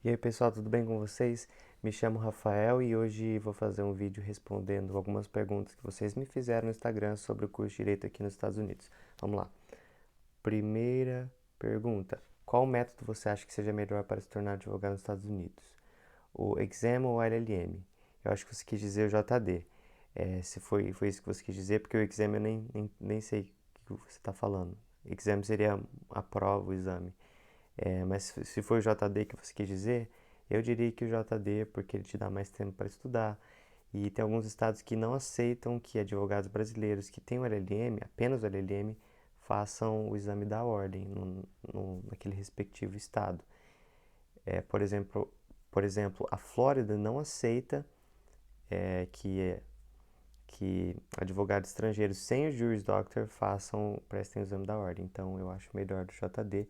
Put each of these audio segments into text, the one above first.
E aí pessoal, tudo bem com vocês? Me chamo Rafael e hoje vou fazer um vídeo respondendo algumas perguntas que vocês me fizeram no Instagram sobre o curso de Direito aqui nos Estados Unidos. Vamos lá. Primeira pergunta: qual método você acha que seja melhor para se tornar advogado nos Estados Unidos? O Exam ou o LLM? Eu acho que você quis dizer o JD. Se foi isso que você quis dizer, porque o Exam eu nem sei o que você está falando. Exam seria a prova, o exame. Mas se for o JD que você quis dizer, eu diria que o JD, porque ele te dá mais tempo para estudar. E tem alguns estados que não aceitam que advogados brasileiros que têm o LLM, apenas o LLM, façam o exame da ordem naquele respectivo estado. É, por exemplo, por exemplo, a Flórida não aceita é, que, que advogados estrangeiros sem o Juris Doctor prestem o exame da ordem. Então, eu acho melhor do JD.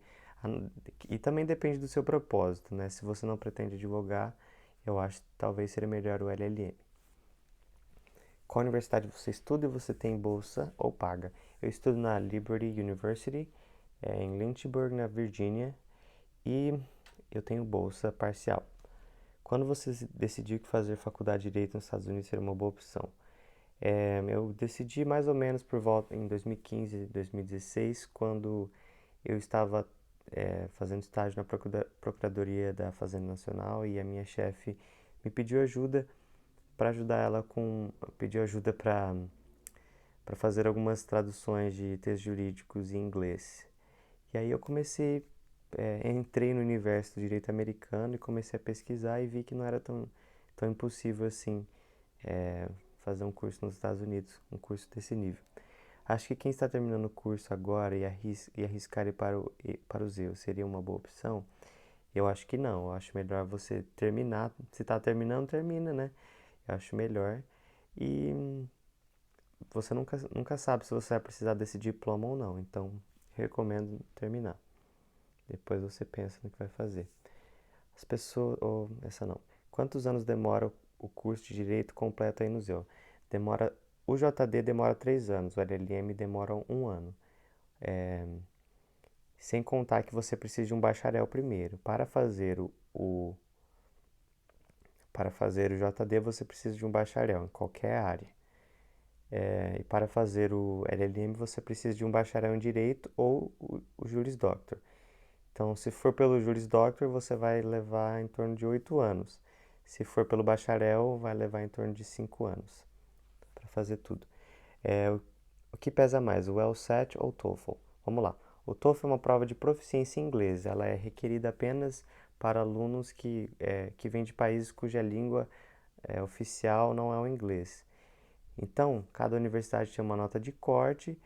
E também depende do seu propósito, né? Se você não pretende advogar, eu acho que talvez seria melhor o LLM. Qual universidade você estuda e você tem bolsa ou paga? Eu estudo na Liberty University, em Lynchburg, na Virgínia, e eu tenho bolsa parcial. Quando você decidiu que fazer faculdade de Direito nos Estados Unidos seria uma boa opção? Eu decidi mais ou menos por volta em 2015, 2016, quando eu estava fazendo estágio na Procuradoria da Fazenda Nacional e a minha chefe me pediu ajuda para ajudar ela com pediu ajuda para fazer algumas traduções de textos jurídicos em inglês. E aí eu entrei no universo do direito americano e comecei a pesquisar e vi que não era tão impossível assim é, fazer um curso nos Estados Unidos, um curso desse nível. Acho que quem está terminando o curso agora e arriscar ir para os erros seria uma boa opção? Eu acho que não. Eu acho melhor você terminar. Se está terminando, termina, né? Eu acho melhor. E você nunca sabe se você vai precisar desse diploma ou não. Então, recomendo terminar. Depois você pensa no que vai fazer. As pessoas. Ou essa não. Quantos anos demora o curso de direito completo aí no ZEU? Demora. O JD demora 3 anos, o LLM demora 1 ano. É, sem contar que você precisa de um bacharel primeiro. Para fazer o JD, você precisa de um bacharel em qualquer área. E para fazer o LLM, você precisa de um bacharel em Direito ou o Juris Doctor. Então, se for pelo Juris Doctor, você vai levar em torno de 8 anos. Se for pelo bacharel, vai levar em torno de 5 anos para fazer tudo. É, o, o que pesa mais, o LSAT ou o TOEFL? Vamos lá. O TOEFL é uma prova de proficiência em inglês. Ela é requerida apenas para alunos que vêm de países cuja língua oficial não é o inglês. Então, cada universidade tem uma nota de corte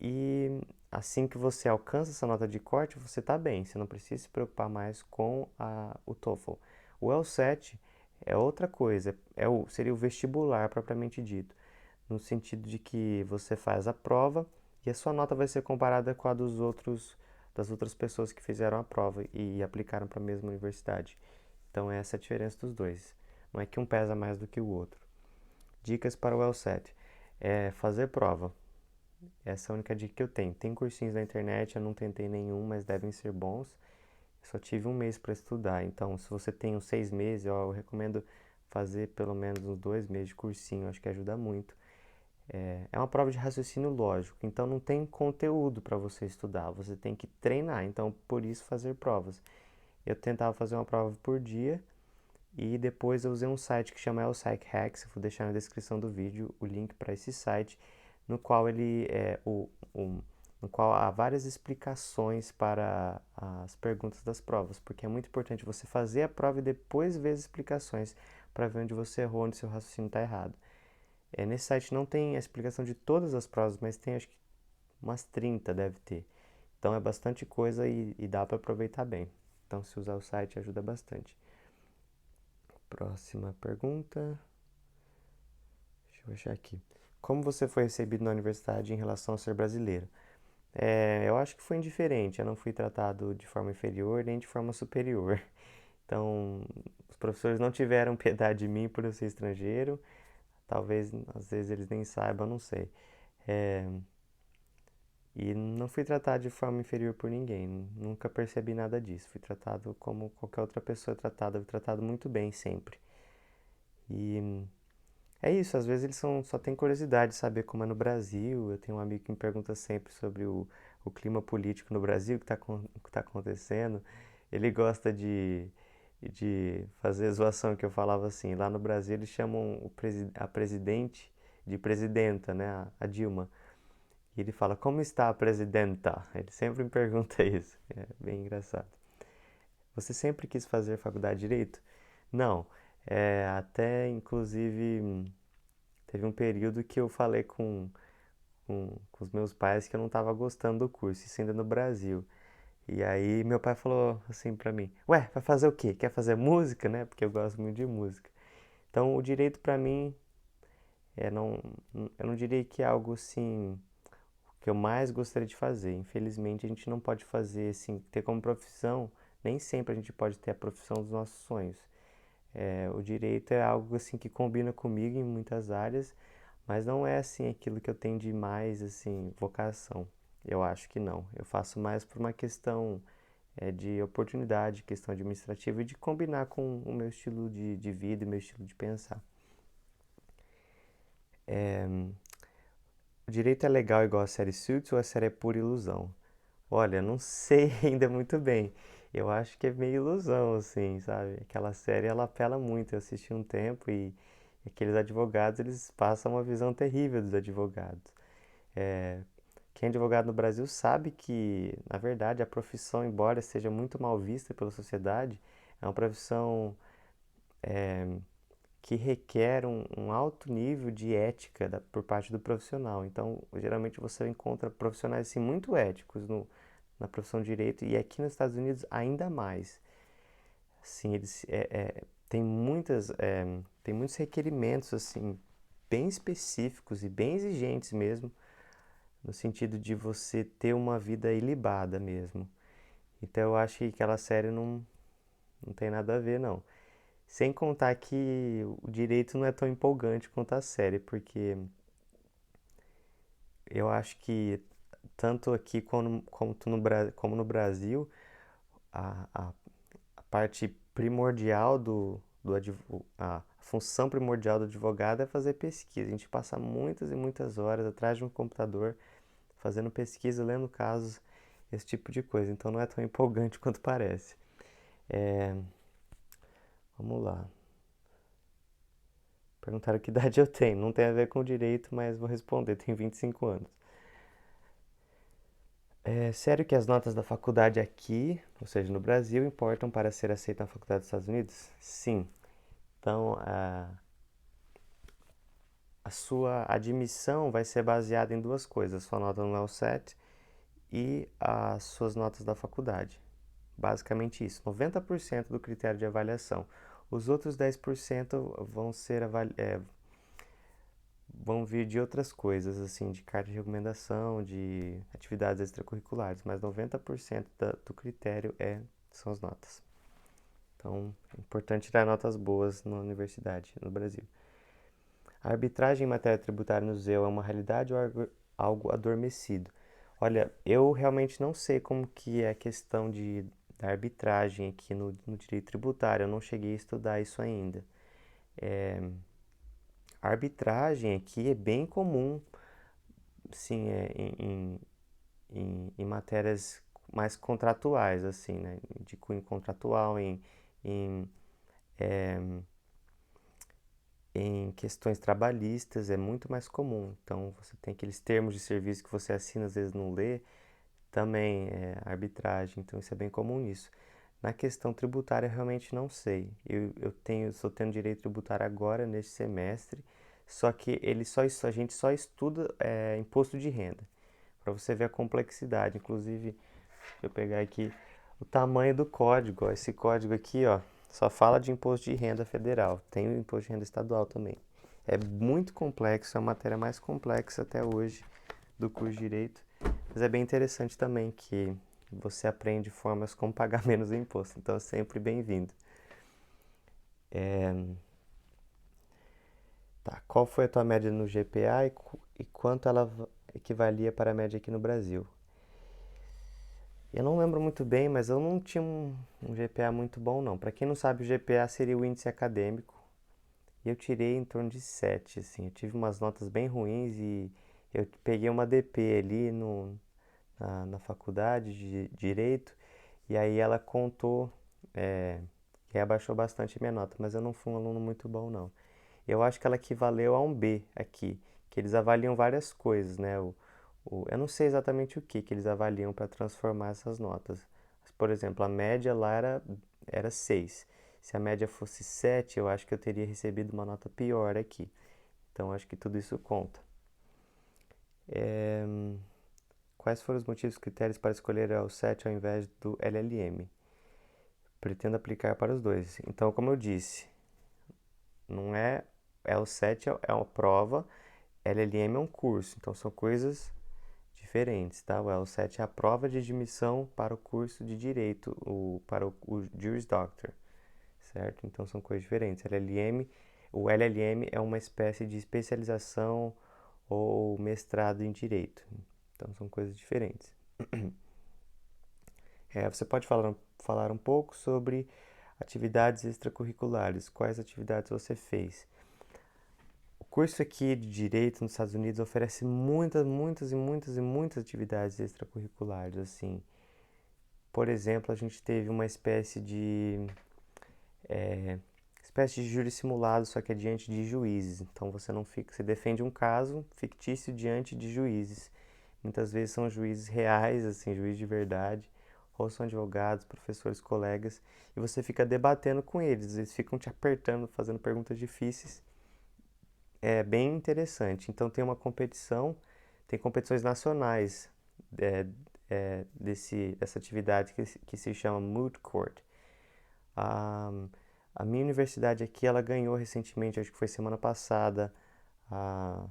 e assim que você alcança essa nota de corte, você está bem. Você não precisa se preocupar mais com o TOEFL. O LSAT é outra coisa, seria o vestibular propriamente dito, no sentido de que você faz a prova e a sua nota vai ser comparada com a das outras pessoas que fizeram a prova e aplicaram para a mesma universidade. Então, essa é a diferença dos dois. Não é que um pesa mais do que o outro. Dicas para o LSAT. Fazer prova. Essa é a única dica que eu tenho. Tem cursinhos na internet, eu não tentei nenhum, mas devem ser bons. Eu só tive 1 mês para estudar, então se você tem uns 6 meses, eu recomendo fazer pelo menos uns 2 meses de cursinho, acho que ajuda muito. É uma prova de raciocínio lógico, então não tem conteúdo para você estudar, você tem que treinar, então por isso fazer provas. Eu tentava fazer uma prova por dia e depois eu usei um site que chama El Psych Hacks, vou deixar na descrição do vídeo o link para esse site, no qual no qual há várias explicações para as perguntas das provas, porque é muito importante você fazer a prova e depois ver as explicações para ver onde você errou, onde seu raciocínio está errado. Nesse site não tem a explicação de todas as provas, mas tem acho que umas 30 deve ter. Então é bastante coisa e dá para aproveitar bem. Então se usar o site ajuda bastante. Próxima pergunta. Deixa eu achar aqui. Como você foi recebido na universidade em relação a ser brasileiro? Eu acho que foi indiferente. Eu não fui tratado de forma inferior nem de forma superior. Então, os professores não tiveram piedade de mim por eu ser estrangeiro. Talvez, às vezes, eles nem saibam, não sei. É, E não fui tratado de forma inferior por ninguém, nunca percebi nada disso. Fui tratado como qualquer outra pessoa é tratada, fui tratado muito bem sempre. E é isso, às vezes eles só têm curiosidade de saber como é no Brasil. Eu tenho um amigo que me pergunta sempre sobre o clima político no Brasil, o que tá acontecendo. Ele gosta de fazer zoação que eu falava assim. Lá no Brasil eles chamam a presidente de presidenta, né? A Dilma. E ele fala, como está a presidenta? Ele sempre me pergunta isso. É bem engraçado. Você sempre quis fazer faculdade de Direito? Não. Até, inclusive, teve um período que eu falei com os meus pais que eu não estava gostando do curso, isso ainda no Brasil. E aí meu pai falou assim pra mim, ué, vai fazer o quê? Quer fazer música, né? Porque eu gosto muito de música. Então, o direito pra mim, não, eu não diria que é algo assim que eu mais gostaria de fazer. Infelizmente, a gente não pode fazer assim, ter como profissão, nem sempre a gente pode ter a profissão dos nossos sonhos. O direito é algo assim que combina comigo em muitas áreas, mas não é assim aquilo que eu tenho de mais assim vocação. Eu acho que não. Eu faço mais por uma questão de oportunidade, questão administrativa e de combinar com o meu estilo de vida e meu estilo de pensar. O direito é legal igual a série Suits ou a série é pura ilusão? Olha, não sei ainda muito bem. Eu acho que é meio ilusão, assim, sabe? Aquela série, ela apela muito. Eu assisti um tempo e aqueles advogados, eles passam uma visão terrível dos advogados. É, quem é advogado no Brasil sabe que, na verdade, a profissão, embora seja muito mal vista pela sociedade, é uma profissão que requer um alto nível de ética por parte do profissional. Então, geralmente você encontra profissionais assim, muito éticos na profissão de direito e aqui nos Estados Unidos ainda mais. Assim, eles tem muitos requerimentos assim bem específicos e bem exigentes mesmo, no sentido de você ter uma vida ilibada mesmo. Então eu acho que aquela série não tem nada a ver, não. Sem contar que o direito não é tão empolgante quanto a série, porque eu acho que tanto aqui como no Brasil, a parte primordial a função primordial do advogado é fazer pesquisa. A gente passa muitas e muitas horas atrás de um computador fazendo pesquisa, lendo casos, esse tipo de coisa. Então não é tão empolgante quanto parece. É, vamos lá. Perguntaram que idade eu tenho. Não tem a ver com direito, mas vou responder. Tenho 25 anos. É sério que as notas da faculdade aqui, ou seja, no Brasil, importam para ser aceito na faculdade dos Estados Unidos? Sim. Então, a sua admissão vai ser baseada em duas coisas: a sua nota no LSAT e as suas notas da faculdade. Basicamente isso, 90% do critério de avaliação. Os outros 10% vão vir de outras coisas, assim, de carta de recomendação, de atividades extracurriculares, mas 90% do critério são as notas. Então, é importante tirar notas boas na universidade, no Brasil. A arbitragem em matéria tributária no ZEU é uma realidade ou algo adormecido? Olha, eu realmente não sei como que é a questão da arbitragem aqui no direito tributário, eu não cheguei a estudar isso ainda. A arbitragem aqui é bem comum, sim, em matérias mais contratuais, assim, né? De cunho contratual, em, em questões trabalhistas é muito mais comum. Então, você tem aqueles termos de serviço que você assina, às vezes não lê, também é arbitragem, então isso é bem comum nisso. Na questão tributária, eu realmente não sei. Estou tendo direito tributário agora, neste semestre, só que a gente só estuda imposto de renda, para você ver a complexidade. Inclusive, deixa eu pegar aqui o tamanho do código. Ó, esse código aqui, ó, só fala de imposto de renda federal. Tem o imposto de renda estadual também. É muito complexo, é a matéria mais complexa até hoje do curso de Direito. Mas é bem interessante também que você aprende formas como pagar menos imposto. Então é sempre bem-vindo. Tá, qual foi a tua média no GPA e quanto ela equivalia para a média aqui no Brasil. Eu não lembro muito bem, mas eu não tinha um GPA muito bom, não. Para quem não sabe, o GPA seria o índice acadêmico. E eu tirei em torno de 7, assim. Eu tive umas notas bem ruins e eu peguei uma DP ali na faculdade de Direito. E aí ela contou, que abaixou bastante a minha nota, mas eu não fui um aluno muito bom, não. Eu acho que ela equivaleu a um B aqui, que eles avaliam várias coisas, né? Eu não sei exatamente o que eles avaliam para transformar essas notas. Mas, por exemplo, a média lá era 6. Se a média fosse 7, eu acho que eu teria recebido uma nota pior aqui. Então, acho que tudo isso conta. É, Quais foram os motivos e critérios para escolher o 7 ao invés do LLM? Pretendo aplicar para os dois. Então, como eu disse, não é, o 7 é uma prova, LLM é um curso, então são coisas diferentes, tá? O L7 é a prova de admissão para o curso de Direito, para o Juris Doctor, certo? Então são coisas diferentes. O LLM é uma espécie de especialização ou mestrado em Direito, então são coisas diferentes. Você pode falar um pouco sobre atividades extracurriculares, quais atividades você fez? O curso aqui de Direito nos Estados Unidos oferece muitas, muitas e muitas e muitas atividades extracurriculares, assim. Por exemplo, a gente teve uma espécie de júri simulado, só que é diante de juízes. Então você não fica, você defende um caso fictício diante de juízes. Muitas vezes são juízes reais, assim, juízes de verdade, ou são advogados, professores, colegas, e você fica debatendo com eles. Eles ficam te apertando, fazendo perguntas difíceis. É bem interessante. Então tem competições nacionais é, dessa atividade que se chama Moot Court. A, a minha universidade aqui, ela ganhou recentemente, acho que foi semana passada, a,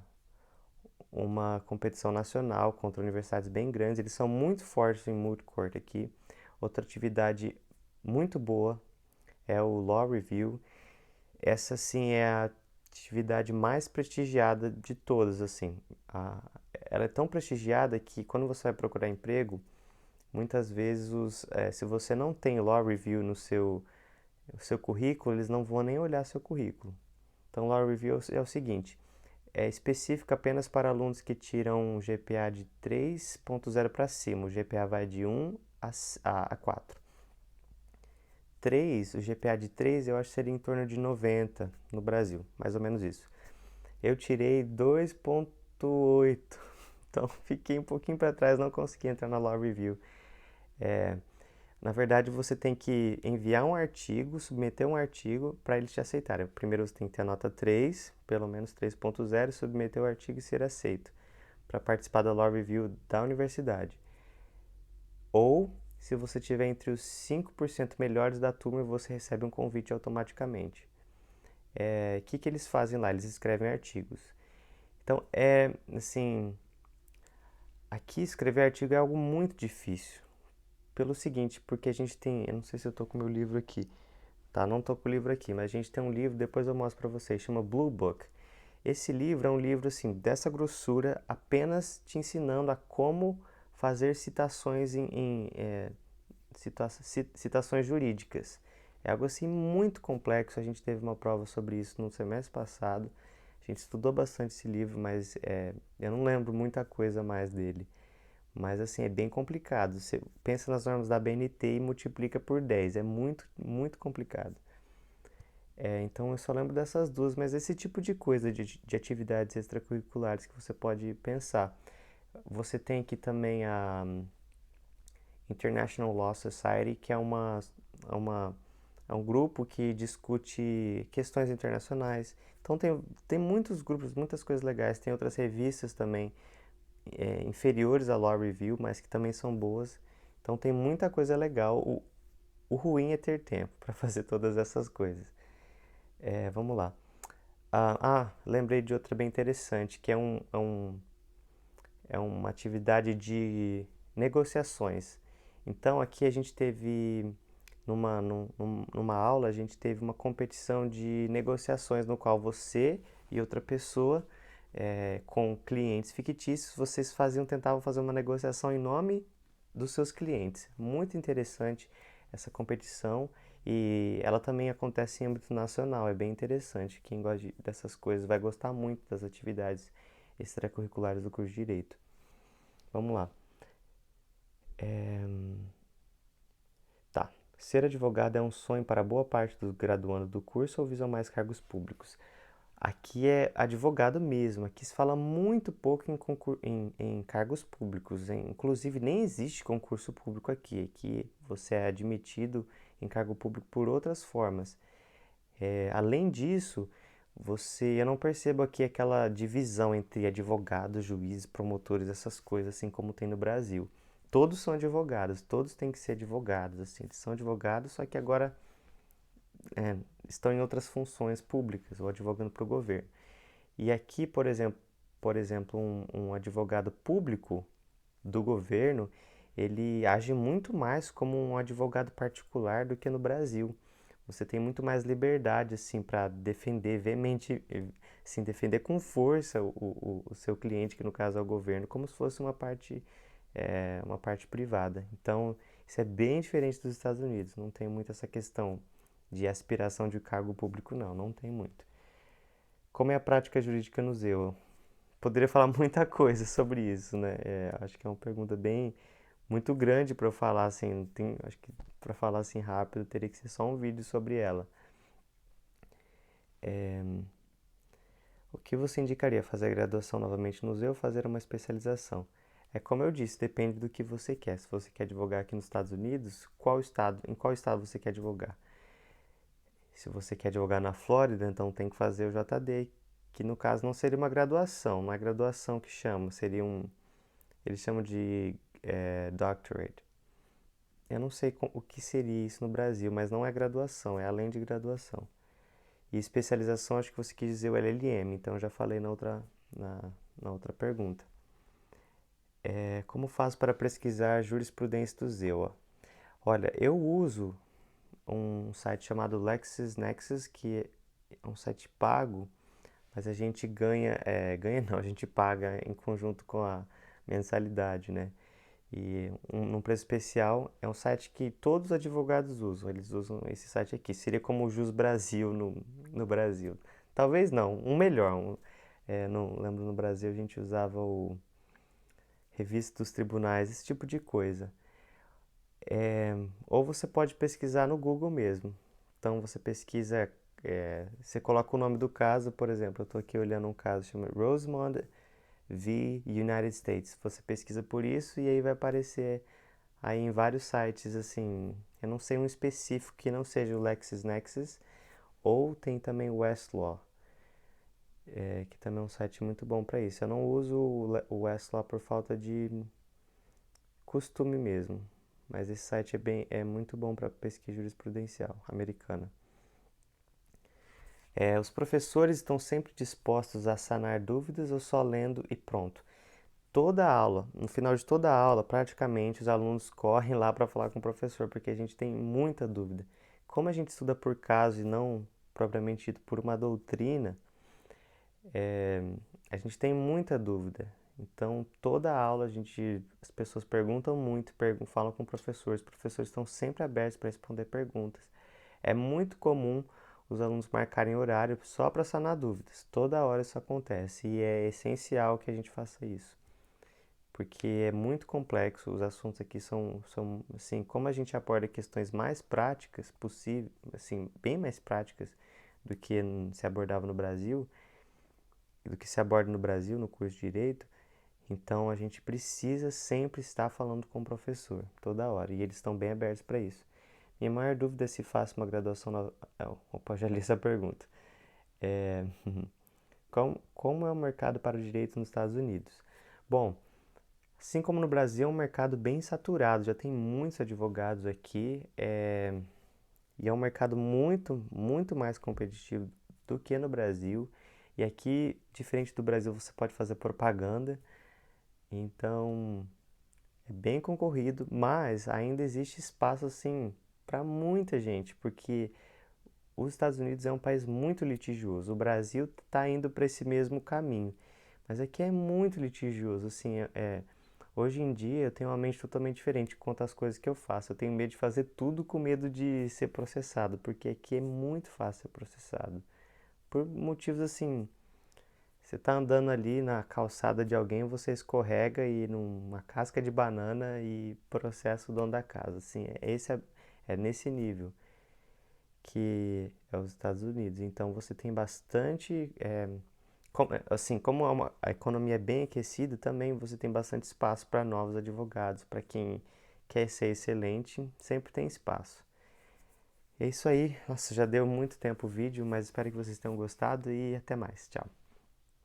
uma competição nacional contra universidades bem grandes. Eles são muito fortes em Moot Court aqui. Outra atividade muito boa é o Law Review. Essa sim é a atividade mais prestigiada de todas, assim. Ela é tão prestigiada que quando você vai procurar emprego, muitas vezes se você não tem Law Review no seu currículo, eles não vão nem olhar seu currículo. Então, Law Review é o seguinte, é específico apenas para alunos que tiram um GPA de 3.0 para cima. O GPA vai de 1 a 4. 3, o GPA de 3 eu acho que seria em torno de 90 no Brasil, mais ou menos isso. Eu tirei 2.8, então fiquei um pouquinho para trás, não consegui entrar na Law Review. Na verdade, você tem que enviar um artigo, submeter um artigo para eles te aceitarem. Primeiro você tem que ter a nota 3, pelo menos 3.0, submeter o artigo e ser aceito para participar da Law Review da universidade. Ou, se você tiver entre os 5% melhores da turma, você recebe um convite automaticamente. O que eles fazem lá? Eles escrevem artigos. Então, assim, aqui escrever artigo é algo muito difícil. Pelo seguinte, porque a gente tem, eu não sei se eu tô com o meu livro aqui, tá? Não tô com o livro aqui, mas a gente tem um livro, depois eu mostro para vocês, chama Blue Book. Esse livro é um livro, assim, dessa grossura, apenas te ensinando a como fazer citações citações jurídicas. É algo assim muito complexo. A gente teve uma prova sobre isso no semestre passado. A gente estudou bastante esse livro, mas eu não lembro muita coisa mais dele. Mas assim, é bem complicado. Você pensa nas normas da BNT e multiplica por 10. É muito, muito complicado. Então eu só lembro dessas duas, mas esse tipo de coisa, de atividades extracurriculares que você pode pensar. Você tem aqui também a International Law Society, que é uma, é um grupo que discute questões internacionais. Então tem muitos grupos, muitas coisas legais. Tem outras revistas também inferiores à Law Review, mas que também são boas. Então tem muita coisa legal. O ruim é ter tempo para fazer todas essas coisas. Vamos lá. Lembrei de outra bem interessante, que é uma atividade de negociações. Então aqui a gente teve numa aula a gente teve uma competição de negociações no qual você e outra pessoa com clientes fictícios, vocês tentavam fazer uma negociação em nome dos seus clientes. Muito interessante essa competição e ela também acontece em âmbito nacional, é bem interessante. Quem gosta dessas coisas vai gostar muito das atividades extracurriculares do curso de Direito. Vamos lá. Tá. Ser advogado é um sonho para boa parte dos graduandos do curso ou visam mais cargos públicos? Aqui é advogado mesmo, aqui se fala muito pouco em cargos públicos, inclusive nem existe concurso público aqui, aqui você é admitido em cargo público por outras formas. Além disso, eu não percebo aqui aquela divisão entre advogados, juízes, promotores, essas coisas, assim como tem no Brasil. Todos são advogados, todos têm que ser advogados, assim, eles são advogados, só que agora estão em outras funções públicas ou advogando para o governo. E aqui, por exemplo, um advogado público do governo, ele age muito mais como um advogado particular do que no Brasil. Você tem muito mais liberdade assim para defender veemente, assim, defender com força o seu cliente, que no caso é o governo, como se fosse uma parte privada. Então, isso é bem diferente dos Estados Unidos. Não tem muito essa questão de aspiração de cargo público, não tem muito. Como é a prática jurídica no ZEU? Poderia falar muita coisa sobre isso, né? Acho que é uma pergunta bem muito grande para eu falar assim. Acho que para falar assim rápido teria que ser só um vídeo sobre ela. O que você indicaria? Fazer a graduação novamente no ZEU ou fazer uma especialização? Como eu disse, depende do que você quer. Se você quer advogar aqui nos Estados Unidos, em qual estado você quer advogar? Se você quer advogar na Flórida, então tem que fazer o JD, que no caso não seria uma graduação, não é graduação que chama, eles chamam de doctorate. Eu não sei o que seria isso no Brasil, mas não é graduação, é além de graduação. E especialização, acho que você quis dizer o LLM, então eu já falei na outra pergunta. Como faço para pesquisar jurisprudência do ZEUA? Olha, eu uso um site chamado LexisNexis, que é um site pago, mas a gente ganha não, a gente paga em conjunto com a mensalidade, né? E num preço especial, é um site que todos os advogados usam, eles usam esse site aqui, seria como o Jus Brasil no Brasil. Talvez não, um melhor, não lembro, no Brasil a gente usava o Revista dos Tribunais, esse tipo de coisa. Ou você pode pesquisar no Google mesmo. Então você pesquisa, você coloca o nome do caso, por exemplo, eu estou aqui olhando um caso chamado Rosemond v United States. Você pesquisa por isso e aí vai aparecer aí em vários sites, assim, eu não sei um específico que não seja o LexisNexis, ou tem também o Westlaw, que também é um site muito bom para isso. Eu não uso o Westlaw por falta de costume mesmo, mas esse site é muito bom para pesquisa jurisprudencial americana. Os professores estão sempre dispostos a sanar dúvidas ou só lendo e pronto? Toda aula, no final de toda a aula, praticamente os alunos correm lá para falar com o professor, porque a gente tem muita dúvida. Como a gente estuda por caso e não propriamente dito por uma doutrina, a gente tem muita dúvida. Então, toda a aula as pessoas perguntam muito, falam com o professor, os professores estão sempre abertos para responder perguntas. É muito comum os alunos marcarem horário só para sanar dúvidas. Toda hora isso acontece e é essencial que a gente faça isso, porque é muito complexo. Os assuntos aqui são assim, como a gente aborda questões mais práticas possível, assim, bem mais práticas do que se abordava no Brasil, do que se aborda no Brasil no curso de Direito, então a gente precisa sempre estar falando com o professor, toda hora, e eles estão bem abertos para isso. Minha maior dúvida é se faço uma graduação na... Opa, já li essa pergunta. É... como é o mercado para o direito nos Estados Unidos? Bom, assim como no Brasil, é um mercado bem saturado, já tem muitos advogados aqui, e é um mercado muito, muito mais competitivo do que no Brasil. E aqui, diferente do Brasil, você pode fazer propaganda, então é bem concorrido, mas ainda existe espaço assim para muita gente, porque os Estados Unidos é um país muito litigioso. O Brasil está indo para esse mesmo caminho. Mas aqui é muito litigioso, assim, hoje em dia eu tenho uma mente totalmente diferente quanto às coisas que eu faço. Eu tenho medo de fazer tudo com medo de ser processado, porque aqui é muito fácil ser processado. Por motivos assim, você tá andando ali na calçada de alguém, você escorrega e numa casca de banana e processa o dono da casa. Assim, é nesse nível que é os Estados Unidos. Então você tem bastante, assim, como a economia é bem aquecida, também você tem bastante espaço para novos advogados, para quem quer ser excelente, sempre tem espaço. É isso aí. Nossa, já deu muito tempo o vídeo, mas espero que vocês tenham gostado e até mais. Tchau.